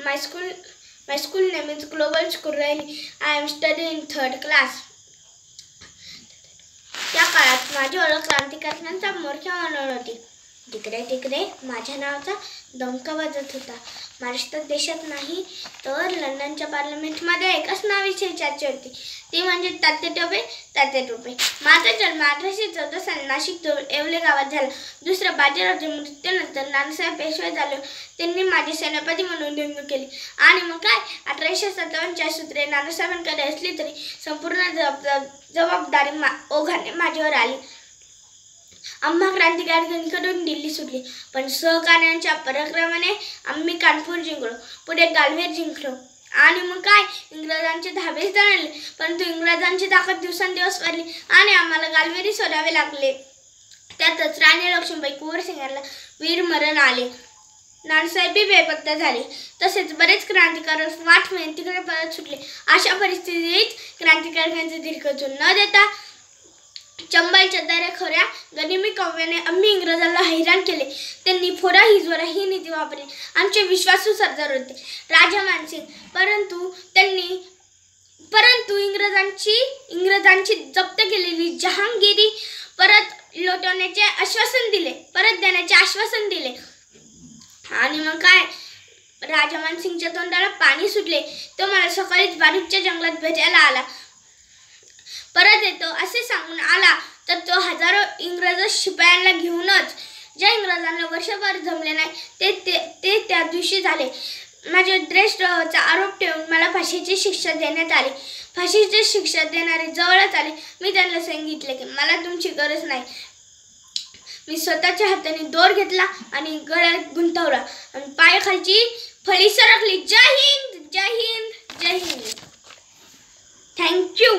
My school name is Global School. I am studying in 3rd class. त्या काळात माझी ओळख क्रांतिकारकांचा मोर्चा म्हणून होती. तिकडे तिकडे माझ्या नावाचा डंका वाजत होता. महाराष्ट्र देशात नाही तर लंडनच्या पार्लमेंटमध्ये एकच नावाची चर्चा होती, ती म्हणजे तात्या टोपे. माझा जन्म 1814 साली नाशिक जवळ येवले गावात झाला. दुसऱ्या बाजीरावच्या मृत्यूनंतर नानासाहेब पेशवे झाले. त्यांनी माझी सेनापती म्हणून नेमणूक केली आणि मग काय 1857च्या सूत्रे नानासाहेबांकडे असली तरी संपूर्ण जबाबदारी ओघाने माझ्यावर आली. आम्हा क्रांतिकारकांकडून दिल्ली सुटली, पण सहकार्यांच्या पराक्रमाने आम्ही कानपूर जिंकलो, पुढे गालवेर जिंकलो आणि मग काय इंग्रजांचे धाबेच जाणले. परंतु इंग्रजांची ताकद दिवसेंदिवस वाढली आणि आम्हाला गालवेरी सोडावे लागले. त्यातच राणी लक्ष्मीबाई कुंवरसिंग यांना वीरमरण आले. नानासाहेबही बेपत्ता झाले. तसेच बरेच क्रांतिकारक वाट तिकडे परत सुटले. अशा परिस्थितीत क्रांतिकारकांचे दीर्घचून न देता चंबलच्या दऱ्याखोऱ्या गनिमी काव्याने आम्ही इंग्रजांना हैराण केले. त्यांनी फोडा हिजवरा ही नीती वापरली. आमचे विश्वासू सरदार होते राजा मानसिंग, परंतु इंग्रजांची जप्त केलेली जहांगीरी परत देण्याचे आश्वासन दिले आणि मग काय राजा मानसिंगच्या तोंडाला पाणी सुटले. तो मला सकाळीच बारूदच्या जंगलात भेटायला आला. परत येतो असे सांगून आला तर तो हजारो इंग्रज शिपायांना घेऊनच. ज्या इंग्रजांना वर्षभर जमले नाही ते त्या दिवशी झाले. माझ्या द्वेषाचा आरोप ठेवून मला फाशीची शिक्षा देण्यात आली. फाशीची शिक्षा देणारे जवळच आले. मी त्यांना सांगितले की मला तुमची गरज नाही. मी स्वतःच्या हाताने दोर घेतला आणि गळ्यात गुंतवला आणि पायाखालची फळी सरकली. जय हिंद, जय हिंद, जय हिंद. थँक्यू.